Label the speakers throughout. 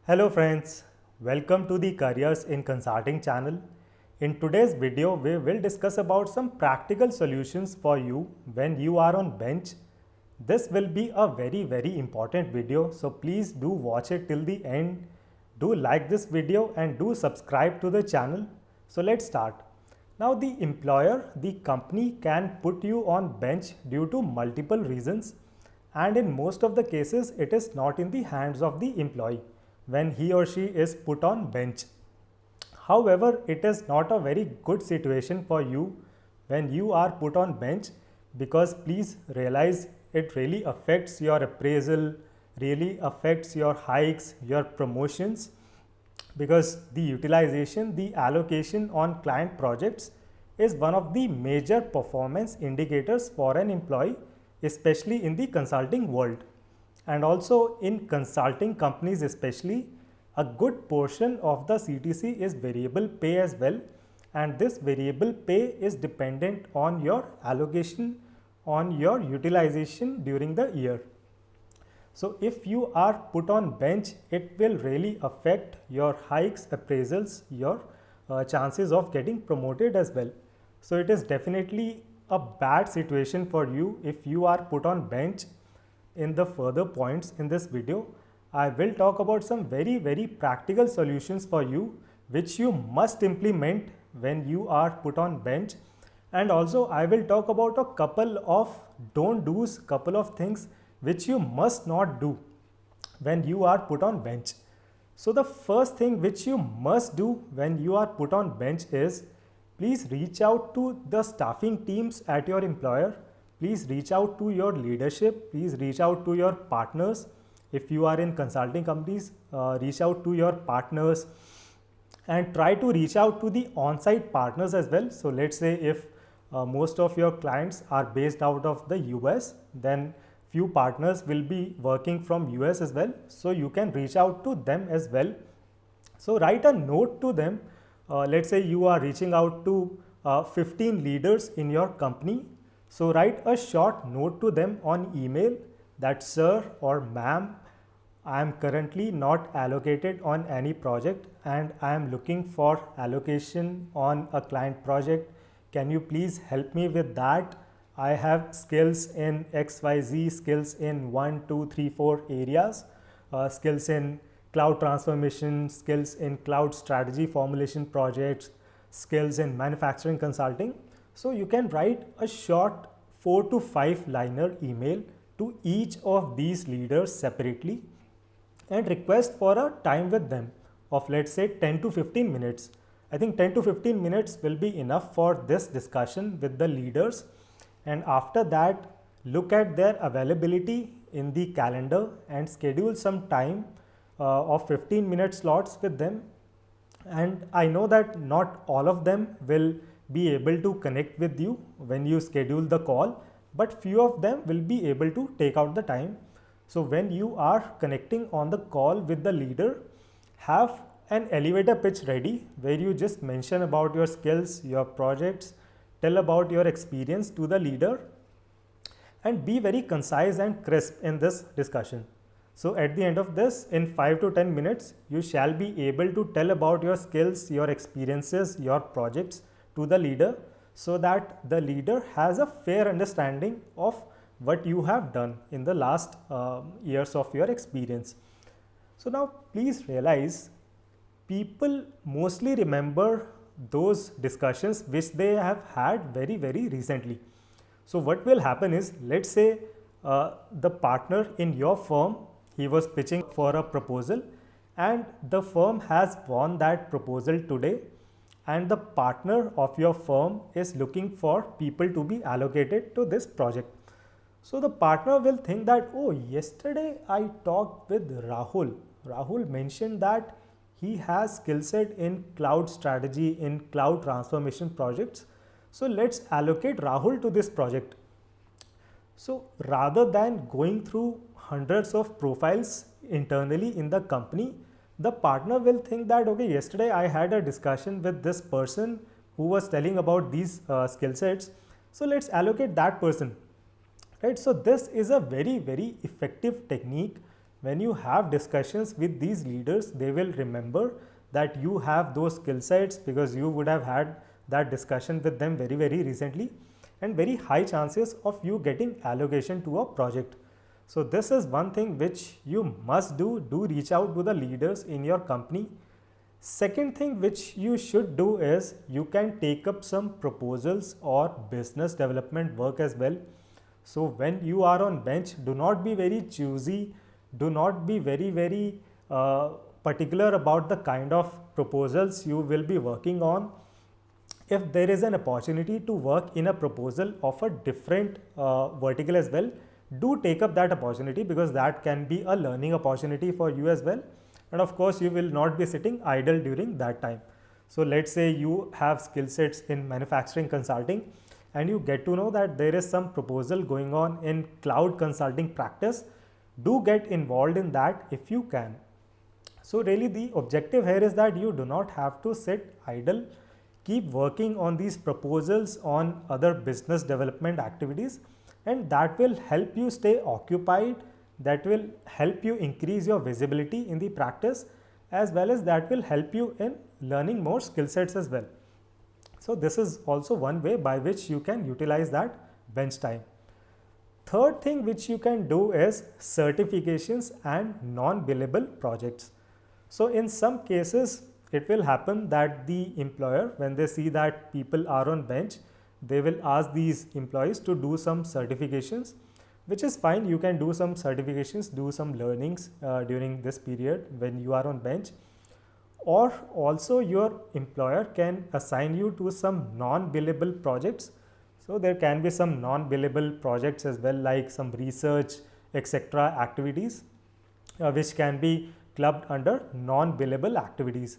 Speaker 1: Hello friends, welcome to the Careers in Consulting channel. In today's video, we will discuss about some practical solutions for you when you are on bench. This will be a very important video, so please do watch it till the end. Do like this video and do subscribe to the channel. So let's start. Now the employer, the company can put you on bench due to multiple reasons, and in most of the cases it is not in the hands of the employee when he or she is put on bench. However, it is not a very good situation for you when you are put on bench, because please realize it really affects your appraisal, really affects your hikes, your promotions, because the utilization, the allocation on client projects is one of the major performance indicators for an employee, especially in the consulting world. And also in consulting companies especially, a good portion of the CTC is variable pay as well, and this variable pay is dependent on your allocation, on your utilization during the year. So if you are put on bench, it will really affect your hikes, appraisals, your chances of getting promoted as well. So it is definitely a bad situation for you if you are put on bench. In the further points in this video, I will talk about some very practical solutions for you which you must implement when you are put on bench. And also I will talk about a couple of don't do's, couple of things which you must not do when you are put on bench. So the first thing which you must do when you are put on bench is, please reach out to the staffing teams at your employer. Please reach out to your leadership. Please reach out to your partners. If you are in consulting companies, reach out to your partners and try to reach out to the on-site partners as well. So let's say if most of your clients are based out of the US, then few partners will be working from US as well. So you can reach out to them as well. So write a note to them. Let's say you are reaching out to 15 leaders in your company. So write a short note to them on email that, sir or ma'am, I am currently not allocated on any project and I am looking for allocation on a client project. Can you please help me with that? I have skills in XYZ, skills in 1, 2, 3, 4 areas, skills in cloud transformation, skills in cloud strategy formulation projects, skills in manufacturing consulting. So you can write a short 4 to 5 liner email to each of these leaders separately and request for a time with them of, let's say, 10 to 15 minutes. I think 10 to 15 minutes will be enough for this discussion with the leaders. And after that, look at their availability in the calendar and schedule some time of 15-minute slots with them. And I know that not all of them will be able to connect with you when you schedule the call, but few of them will be able to take out the time. So when you are connecting on the call with the leader, have an elevator pitch ready where you just mention about your skills, your projects, tell about your experience to the leader, and be very concise and crisp in this discussion. So at the end of this, in 5 to 10 minutes, you shall be able to tell about your skills, your experiences, your projects to the leader, so that the leader has a fair understanding of what you have done in the last years of your experience. So now please realize, people mostly remember those discussions which they have had very recently. So what will happen is, let's say the partner in your firm, he was pitching for a proposal and the firm has won that proposal today, and the partner of your firm is looking for people to be allocated to this project. So the partner will think that, oh, yesterday I talked with Rahul. Rahul mentioned that he has skill set in cloud strategy, in cloud transformation projects. So let's allocate Rahul to this project. So rather than going through hundreds of profiles internally in the company, the partner will think that, okay, yesterday I had a discussion with this person who was telling about these skill sets. So let's allocate that person, right? So this is a very effective technique when you have discussions with these leaders, they will remember that you have those skill sets because you would have had that discussion with them very, very recently, and very high chances of you getting allocation to a project. So this is one thing which you must do reach out to the leaders in your company. Second thing which you should do is you can take up some proposals or business development work as well. So when you are on bench, do not be very choosy, do not be very particular about the kind of proposals you will be working on. If there is an opportunity to work in a proposal of a different vertical as well, do take up that opportunity, because that can be a learning opportunity for you as well. And of course, you will not be sitting idle during that time. So let's say you have skill sets in manufacturing consulting and you get to know that there is some proposal going on in cloud consulting practice. Do get involved in that if you can. So really the objective here is that you do not have to sit idle. Keep working on these proposals, on other business development activities, and that will help you stay occupied. That will help you increase your visibility in the practice, as well as that will help you in learning more skill sets as well. So this is also one way by which you can utilize that bench time. Third thing which you can do is certifications and non-billable projects. So in some cases, it will happen that the employer, when they see that people are on bench, they will ask these employees to do some certifications, which is fine. You can do some certifications, do some learnings during this period when you are on bench. Or also your employer can assign you to some non-billable projects. So there can be some non-billable projects as well, like some research, etc. activities, which can be clubbed under non-billable activities.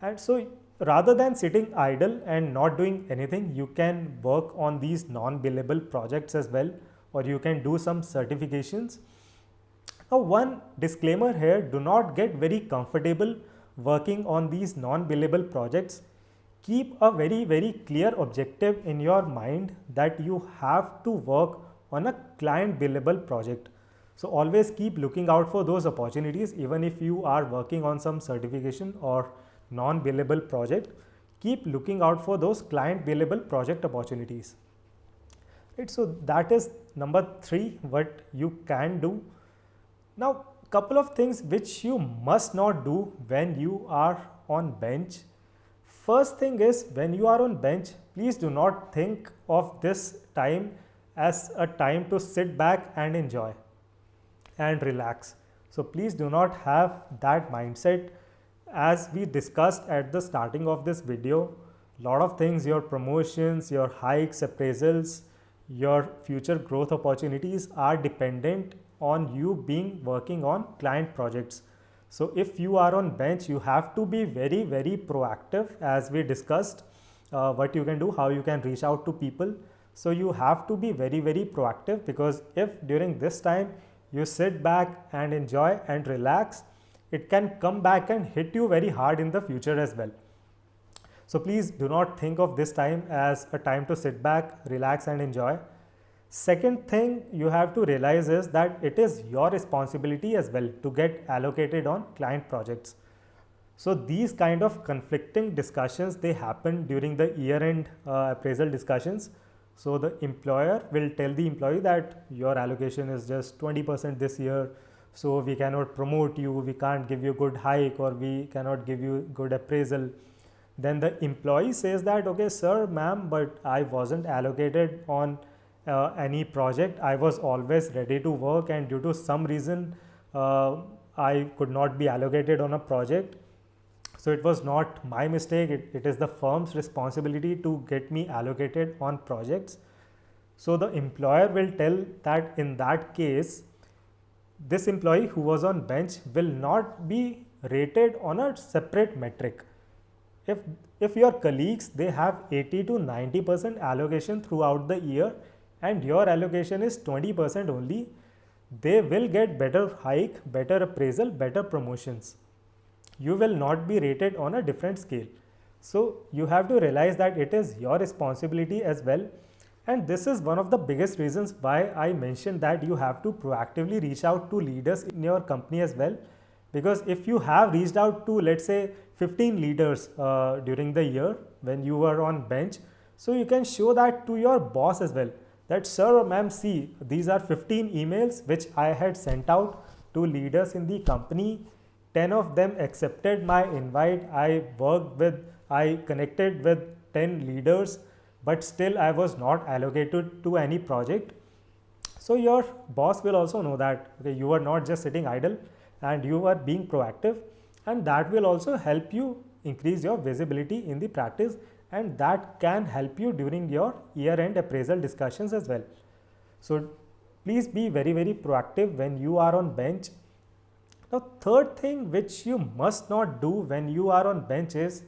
Speaker 1: And so rather than sitting idle and not doing anything, you can work on these non-billable projects as well, or you can do some certifications. Now, one disclaimer here, do not get very comfortable working on these non-billable projects. Keep a very clear objective in your mind that you have to work on a client billable project. So always keep looking out for those opportunities. Even if you are working on some certification or non-billable project, keep looking out for those client billable project opportunities. Right, so that is number 3, what you can do. Now, couple of things which you must not do when you are on bench. First thing is, when you are on bench, please do not think of this time as a time to sit back and enjoy and relax. So please do not have that mindset. As we discussed at the starting of this video, lot of things, your promotions, your hikes, appraisals, your future growth opportunities are dependent on you being working on client projects. So if you are on bench, you have to be very proactive, as we discussed what you can do, how you can reach out to people. So you have to be very proactive, because if during this time you sit back and enjoy and relax, it can come back and hit you very hard in the future as well. So please do not think of this time as a time to sit back, relax and enjoy. Second thing you have to realize is that it is your responsibility as well to get allocated on client projects. So these kind of conflicting discussions, they happen during the year-end appraisal discussions. So the employer will tell the employee that your allocation is just 20% this year, so we cannot promote you, we can't give you good hike, or we cannot give you good appraisal. Then the employee says that, okay sir, ma'am, but I wasn't allocated on any project. I was always ready to work, and due to some reason I could not be allocated on a project. So it was not my mistake, it is the firm's responsibility to get me allocated on projects. So the employer will tell that in that case, this employee who was on bench will not be rated on a separate metric. If your colleagues, they have 80 to 90% allocation throughout the year and your allocation is 20% only, they will get better hike, better appraisal, better promotions. You will not be rated on a different scale. So you have to realize that it is your responsibility as well, And this is one of the biggest reasons why I mentioned that you have to proactively reach out to leaders in your company as well. Because if you have reached out to, let's say, 15 leaders during the year when you were on bench, so you can show that to your boss as well, that sir or ma'am, see, these are 15 emails which I had sent out to leaders in the company. 10 of them accepted my invite. I connected with 10 leaders, but still I was not allocated to any project. So your boss will also know that, okay, you are not just sitting idle and you are being proactive, and that will also help you increase your visibility in the practice, and that can help you during your year-end appraisal discussions as well. So please be very, very proactive when you are on bench. Now, third thing which you must not do when you are on bench is,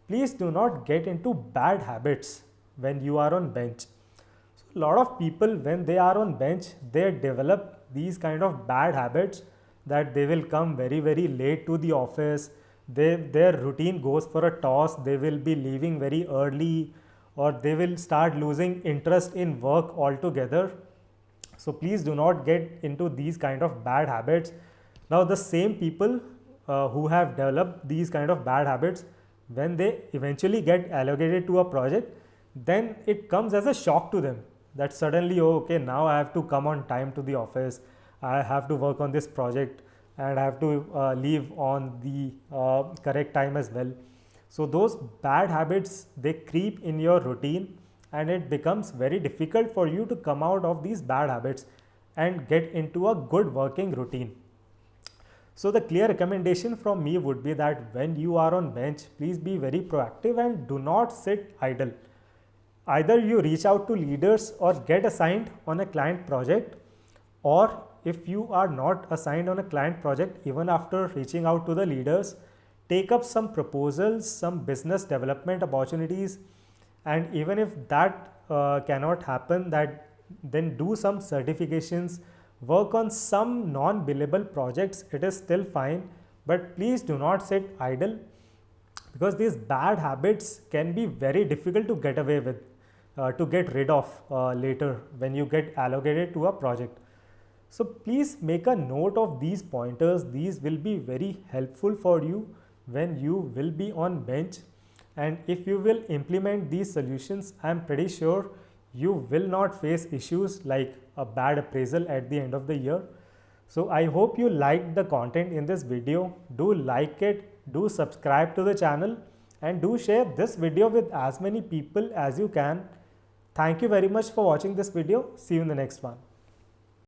Speaker 1: please do not get into bad habits when you are on bench. So a lot of people, when they are on bench, they develop these kind of bad habits, that they will come very, very late to the office. Their routine goes for a toss. They will be leaving very early, or they will start losing interest in work altogether. So please do not get into these kind of bad habits. Now the same people who have developed these kind of bad habits, when they eventually get allocated to a project, then it comes as a shock to them that suddenly, oh, okay, now I have to come on time to the office, I have to work on this project, and I have to leave on the correct time as well. So those bad habits, they creep in your routine, and it becomes very difficult for you to come out of these bad habits and get into a good working routine. So the clear recommendation from me would be that when you are on bench, please be very proactive and do not sit idle. Either you reach out to leaders or get assigned on a client project, or if you are not assigned on a client project, even after reaching out to the leaders, take up some proposals, some business development opportunities, and even if that cannot happen, then do some certifications, work on some non-billable projects. It is still fine, but please do not sit idle, because these bad habits can be very difficult to get away with, to get rid of later when you get allocated to a project. So please make a note of these pointers. These will be very helpful for you when you will be on bench, and if you will implement these solutions, I am pretty sure you will not face issues like a bad appraisal at the end of the year. So I hope you liked the content in this video. Do like it, do subscribe to the channel, and do share this video with as many people as you can. Thank you very much for watching this video. See you in the next one.